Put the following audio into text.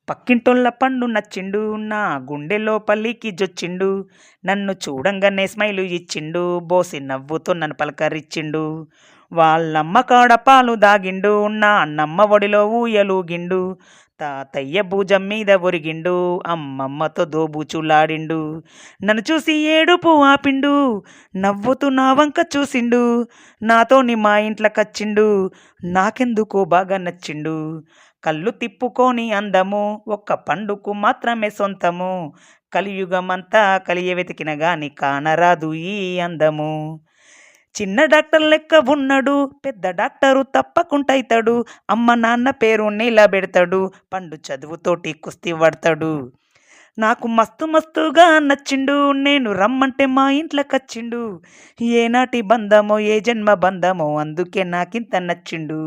పక్కింటోళ్ళ పండు నచ్చిండు, నా గుండె లోపలికి జొచ్చిండు, నన్ను చూడంగానే స్మైలు ఇచ్చిండు, బోసి నవ్వుతో నన్ను పలకరిచ్చిండు. వాళ్ళమ్మ కాడ పాలు దాగిండు, నా అన్నమ్మ ఒడిలో ఊయలూగిండు, తాతయ్య భుజం మీద ఒరిగిండు, అమ్మమ్మతో దోబూచులాడిండు. నన్ను చూసి ఏడుపు ఆపిండు, నవ్వుతూ నా వంక చూసిండు, నాతోని మా ఇంట్లోకొచ్చిండు, నాకెందుకో బాగా నచ్చిండు. కళ్ళు తిప్పుకొని అందము ఒక్క పండుకు మాత్రమే సొంతము, కలియుగమంతా కలియ వెతికిన గాని కానరాదు ఈ అందము. చిన్న డాక్టర్ లెక్క ఉన్నాడు, పెద్ద డాక్టరు తప్పకుండా అవుతాడు, అమ్మ నాన్న పేరు నిలబెడతాడు, పండు చదువుతోటి కుస్తీ పడతాడు. నాకు మస్తు మస్తుగా నచ్చిండు, నేను రమ్మంటే మా ఇంట్లోకొచ్చిండు, ఏనాటి బంధమో ఏ జన్మ బంధమో అందుకే నాకింత నచ్చిండు.